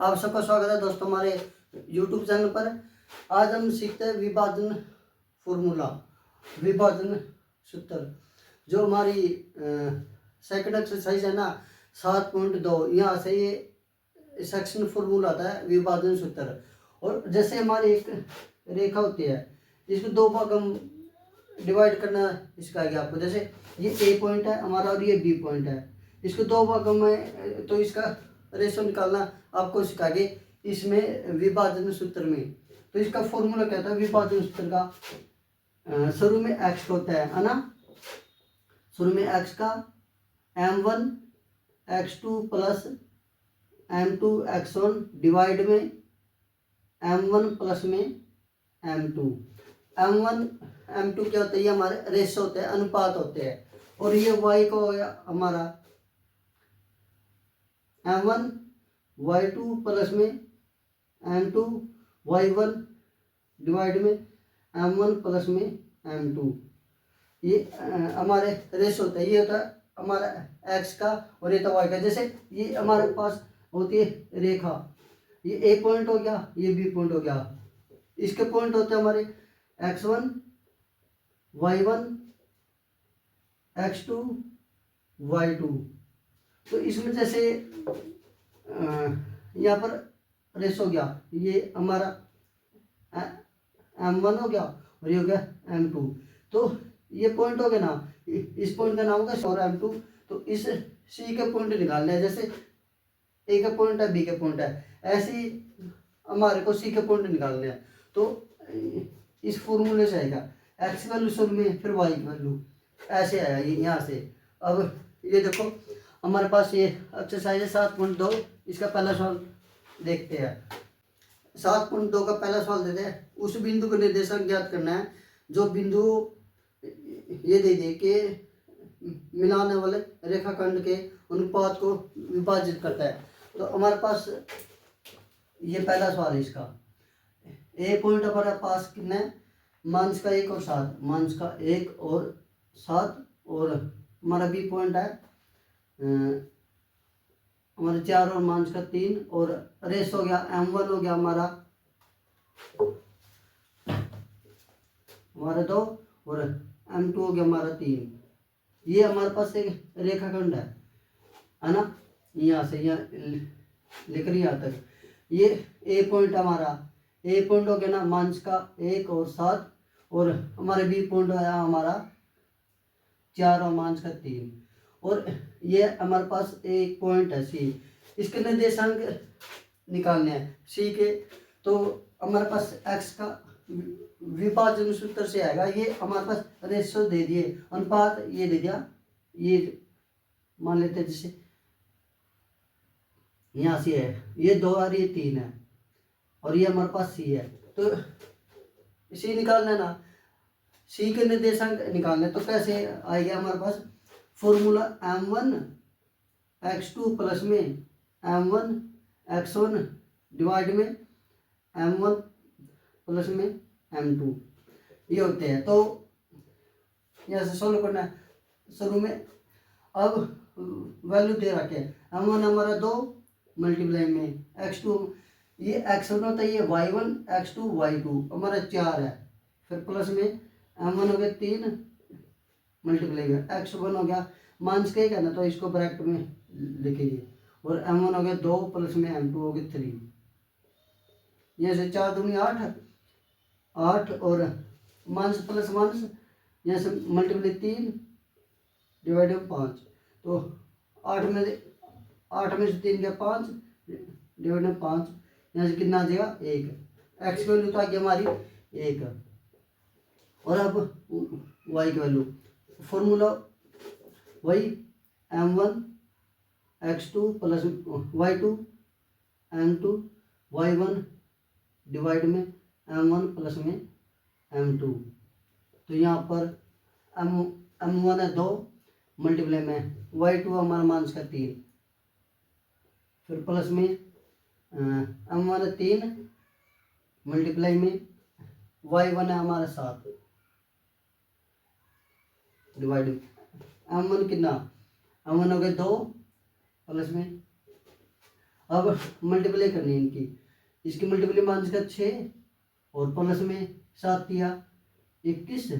आप सबका स्वागत है दोस्तों हमारे YouTube चैनल पर। आज हम सीखते हैं विभाजन फॉर्मूला, विभाजन सूत्र। जो हमारी सेकंड एक्सरसाइज है ना 7.2, यहाँ से ये सेक्शन फॉर्मूला आता है विभाजन सूत्र। और जैसे हमारी एक रेखा होती है, इसको दो भाग हम डिवाइड करना सिखाएगा आपको। जैसे ये ए पॉइंट है हमारा और ये बी पॉइंट है, इसको दो भागों में तो इसका रेशो निकालना आपको सिखाएंगे इसमें विभाजन सूत्र में। तो इसका फॉर्मूला क्या था विभाजन सूत्र का? शुरू में एक्स होता है ना, शुरू में एक्स का m1 x2 plus m2 x1 divide में m1 प्लस में m2। m1 m2 क्या होता है? ये हमारे रेशो होते हैं, अनुपात होते हैं। और ये y को हो गया हमारा m1 y2 प्लस में m2 y1 डिवाइड में m1 प्लस में m2। ये हमारे रेशो होता है। ये होता है हमारा x का और ये तो y का। जैसे ये हमारे पास होती है रेखा, ये ए पॉइंट हो गया, ये बी पॉइंट हो गया। इसके पॉइंट होते हैं हमारे x1 y1 x2 y2। तो इसमें जैसे यहाँ पर रेस हो गया, ये हमारा m1 हो गया और ये हो गया m2। तो ये पॉइंट हो गया ना, इस पॉइंट का नाम होगा और m2। तो इस सी के पॉइंट निकालने हैं। जैसे ए का पॉइंट है, बी के पॉइंट है, ऐसे ही हमारे को सी के पॉइंट निकालने हैं। तो इस फॉर्मूले से आएगा एक्स वैल्यू शुरू में, फिर वाई वैल्यू, ऐसे आया ये यहाँ से। अब ये देखो हमारे पास ये एक्सरसाइज है 7.2। इसका पहला सवाल देखते हैं। 7.2 का पहला सवाल देते हैं। उस बिंदु को निर्देशांक ज्ञात करना है जो बिंदु ये दे दे के मिलाने वाले रेखाखंड के अनुपात को विभाजित करता है। तो हमारे पास ये पहला सवाल है। इसका ए पॉइंट हमारे पास कितना है? माइनस का 1 और 7, माइनस का 1 और 7। और हमारा बी पॉइंट है हमारे 4 और माइनस का 3। और रेस हो गया m1 हो गया हमारा 2 और m2 हो गया हमारा 3। ये हमारे पास एक रेखाखंड है ना, यहाँ से यहाँ लिख रही यहाँ तक। ये ए पॉइंट हमारा, ए पॉइंट हो गया ना माइनस का 1 और 7। और हमारे बी पॉइंट है हमारा 4 और माइनस का 3। और ये हमारे पास एक पॉइंट है सी, इसके निर्देशांक निकालने हैं सी के। तो हमारे पास एक्स का विभाजन सूत्र से आएगा। ये हमारे पास रेशो दे दिए, अनुपात ये दे दिया। ये मान लेते हैं जैसे यहाँ से है, ये 2 और ये 3 है, और ये हमारे पास सी है। तो सी निकालना है ना, सी के निर्देशांक निकालने। तो कैसे आएगा हमारे पास फॉर्मूला? m1 x2 प्लस में m1 x1 डिवाइड में m1 प्लस में m2 ये होते हैं। तो यहाँ से सोल्व करना है। शुरू में अब वैल्यू दे रखे हैं। m1 हमारा 2 मल्टीप्लाई में x2, ये x1 होता है, ये y1 x2 y2 हमारा 4 है। फिर प्लस में m1 हो गया 3 मल्टीप्लाई में x1 हो गया माइनस का 1 है ना, तो इसको ब्रैकेट में लिखिए। और m1 हो गया 2 प्लस में m2 हो गया 3। यहाँ से 4 दूनी 8 और माइनस प्लस माइनस, यहाँ से मल्टीप्लाई 3 डिवाइड में 5। तो 8 में से 3 गया 5 डिवाइड में 5। यहाँ से कितना आ जाएगा 1। एक्स की वैल्यू तो आ गई हमारी 1। और अब वाई की वैल्यू फॉर्मूला वही m1 x2 plus y2 m2 y1 divide में m1 प्लस में m2। तो यहाँ पर m1 है 2 मल्टीप्लाई में y2 हमारा माइनस का 3, फिर प्लस में m1 है 3 मल्टीप्लाई में y1 है हमारा 7 डिवाइड m1 कितना, m1 हो गया 2 प्लस में अब मल्टीप्लाई करनी है इनकी, इसकी मल्टीप्लाई माइनस का 6 और प्लस में 7 दिया 21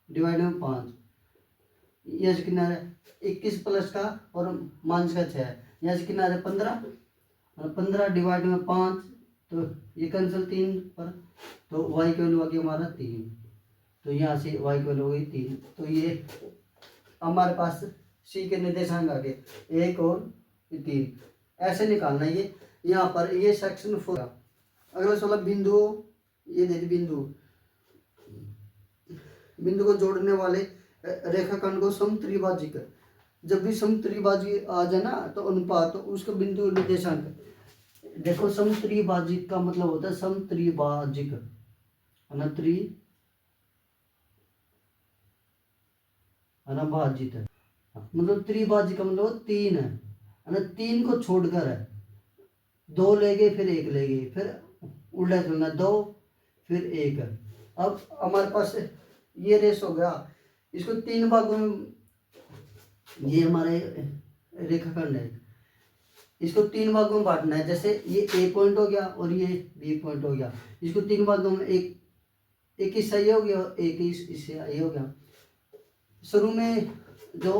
डिवाइड में 5, यहाँ से कितना है 21 प्लस का और माइनस का 6, यहाँ से कितना है 15 और 15 डिवाइड में 5, तो ये कैंसिल 3 पर, तो y की वैल्यू आ गई हमारा 3, तो यहाँ से y की वैल्यू हो गई 3। तो ये हमारे पास c के निर्देशांक आ गए 1 और 3, ऐसे निकालना है ये। यहाँ पर ये सेक्शन 4। अगला सवाल बिंदु, ये दे बिंदु, बिंदु को जोड़ने वाले रेखाखंड को समत्रिभाजिक, जब भी समत्रिभाजी आ जाए ना तो अनुपात, तो उसका बिंदु निर्देशांक देखो। समत्रिभाजिक का मतलब होता है समत्रिभाजिक, अनभाजित है, मतलब त्रिभाजिक का मतलब 3 है ना, 3 को छोड़कर है, 2 ले गए फिर 1 ले गए, फिर उल्टा चलना 2 फिर 1। अब हमारे पास ये रेस हो गया, इसको 3 भागों में, ये हमारे रेखाखंड है, इसको 3 भागों में बांटना है। जैसे ये ए पॉइंट हो गया और ये बी पॉइंट हो गया, इसको 3 भागों में, एक हिस्सा ये हो गया और एक हिस्सा ये हो गया। शुरू में जो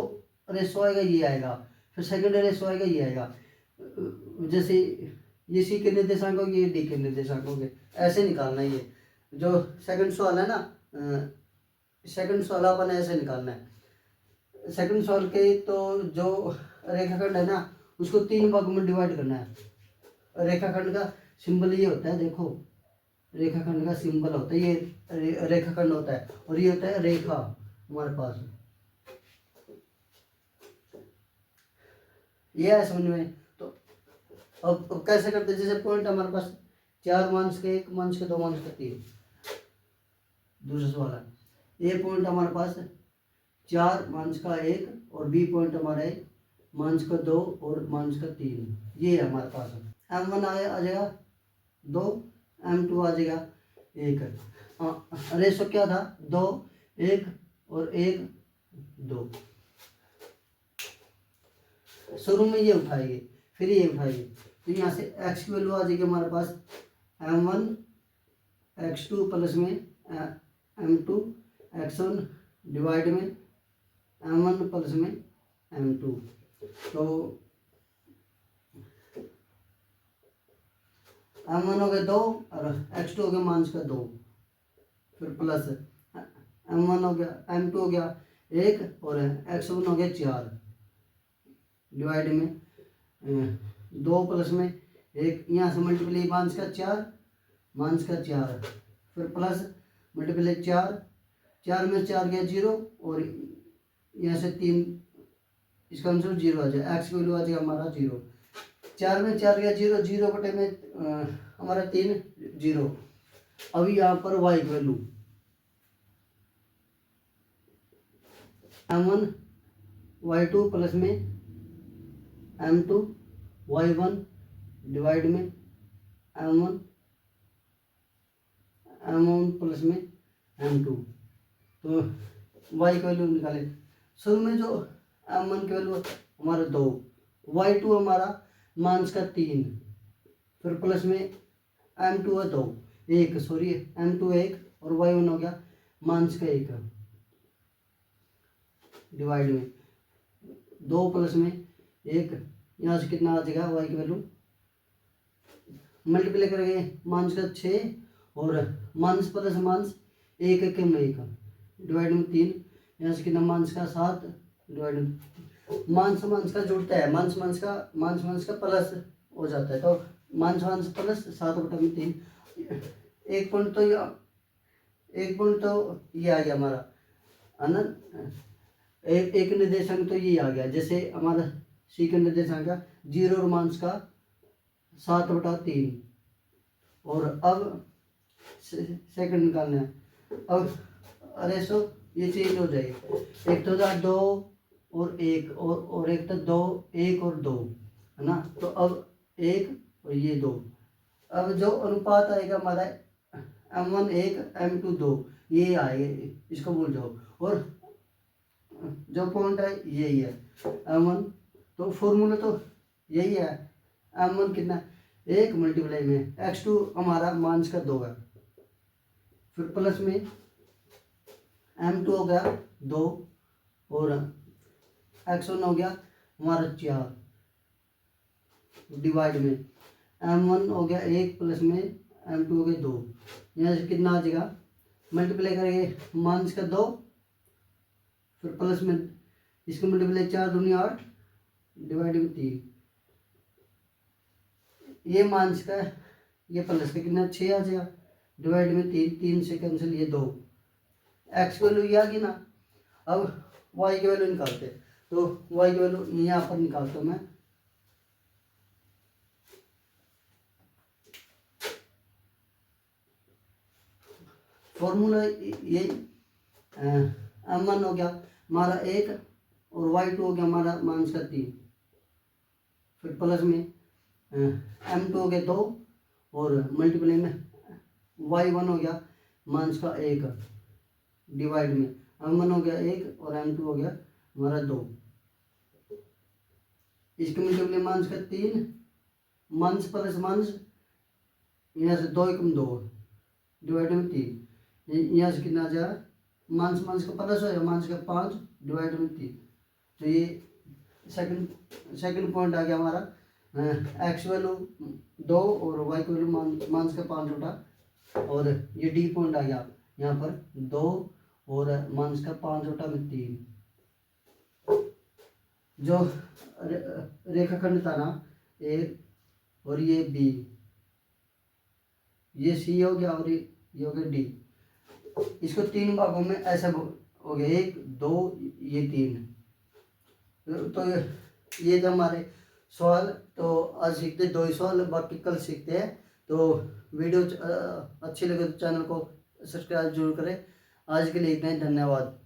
रेशो आएगा ये आएगा, फिर सेकंड रेशो आएगा ये आएगा। जैसे ये सी के निर्देशांक हो गए, ये डी के निर्देशांक हो गए, ऐसे निकालना है ये। जो सेकंड सवाल है ना, सेकंड सवाल अपन ऐसे निकालना है। सेकंड सवाल के तो जो रेखाखंड है ना उसको 3 भागों में डिवाइड करना है। रेखाखंड का सिंबल ये होता है, देखो रेखाखंड का सिंबल होता है ये, रेखाखंड होता है और ये होता है रेखा हमारे पास, ये है समझ में। तो अब कैसे करते हैं, जैसे पॉइंट हमारे पास 4 माइनस के 1 माइनस के 2 माइनस के 3, दूसरा सवाल है, ए पॉइंट हमारे पास 4 माइनस का 1 और बी पॉइंट हमारा है माइनस का 2 और माइनस का 3, ये है हमारे पास। M1 आ जाएगा 2, M2 आ जाएगा 1। रेशो क्या था 2 1 और 1 2, शुरू में ये उठाएंगे फिर ये उठाएंगे, तो यहाँ से x की वैल्यू आ जाएगी हमारे पास M1 x2 प्लस में M2 x1 डिवाइड में M1 प्लस में M2। तो M1 हो गया 2 और x2 हो गया माइनस का 2, फिर प्लस M1 हो गया, M2 हो गया 1 और x1 हो गया 4 डिवाइड में 2 प्लस में 1, यहाँ से मल्टीप्लाई माइनस का 4 फिर प्लस मल्टीप्लाई 4 में 4 गया 0 और यहाँ से 3, इसका आंसर 0 आ जाए, एक्स की वैल्यू आ जाएगा हमारा 0। 4 में 4 गया 0, 0 बटे में हमारा 3 0। अभी यहाँ पर y की वैल्यू M1 y2 प्लस में M2 y1 डिवाइड में M1 प्लस में M2। तो y की वैल्यू निकाले, शुरू में जो M1 की वैल्यू हमारा 2, y2 हमारा माइनस का 3, फिर प्लस में M2 है 2 1 सॉरी M2 1 और y1 हो गया माइनस का 1 डिवाइड में 2 प्लस में 1, यहाँ से कितना आ जाएगा y की वैल्यू, मल्टीप्लाई करेंगे माइनस का 6 और माइनस प्लस माइनस 1 1 में 1 डिवाइड में 3, यहाँ से कितना माइनस का 7 डिवाइड में माइनस का जुड़ता है, माइनस का प्लस हो जाता है, तो माइनस प्लस 7 बटा में 3। एक पॉइंट तो ये आ गया हमारा है ना, एक निर्देशांक तो ये आ गया। जैसे हमारा सी का निर्देशांक का 0 और माइनस का 7 बटा 3। और अब सेकंड निकालना है, अब रेशो ये चेंज हो जाएगी, एक तो था 2 और 1 और एक था 2 1 और 2 है ना, तो अब 1 और ये 2। अब जो अनुपात आएगा हमारा M1 1 M2 2 ये आएगा, इसको भूल जाओ। और जो पॉइंट है यही है M1, तो फॉर्मूला तो यही है m1 कितना एक मल्टीप्लाई में x2 हमारा माइनस का 2 है, फिर प्लस में m2 हो गया 2 और x1 हो गया हमारा 4 डिवाइड में m1 हो गया 1 प्लस में m2 हो गया 2। यहाँ से कितना आ जाएगा मल्टीप्लाई करेंगे माइनस का 2 फिर प्लस में इसको मल्टीप्लाई 4 दूनी 8 डिवाइड में 3। ये माइनस का ये प्लस का कितना 6 आ जाएगा डिवाइड में 3, 3 से कैंसिल ये 2। एक्स की वैल्यू ये आ गई ना। अब वाई की वैल्यू निकालते हैं, तो वाई की वैल्यू यहाँ पर निकालता हूँ मैं। फॉर्मूला ये m1 हो गया हमारा 1 और y2 हो गया हमारा माइनस का 3, फिर प्लस में m2 हो गया 2 और मल्टीप्लाई में y1 हो गया माइनस का 1 डिवाइड में m1 हो गया 1 और m2 हो गया हमारा 2। इसके मल्टीप्लाई माइनस का 3 माइनस प्लस माइनस यहाँ से 2 एकम 2 डिवाइड में 3। यहाँ से कितना आ जाएगा माइनस माइनस का प्लस होगा माइनस का 5 डिवाइड में 3। तो ये सेकंड पॉइंट आ गया हमारा एक्स वैल्यू 2 और वाई की वैल्यू माइनस का 5 होता, और ये डी पॉइंट आ गया यहाँ पर 2 और माइनस का 5 होता में 3। जो रेखाखंड था ना ए और ये बी, ये सी हो गया और ये हो गया डी। इसको 3 भागों में ऐसा हो गया 1 2 ये 3। तो ये थे हमारे सवाल। तो आज सीखते 2 ही सवाल, बाकी कल सीखते हैं। तो वीडियो अच्छी लगे तो चैनल को सब्सक्राइब जरूर करें। आज के लिए इतना ही, धन्यवाद।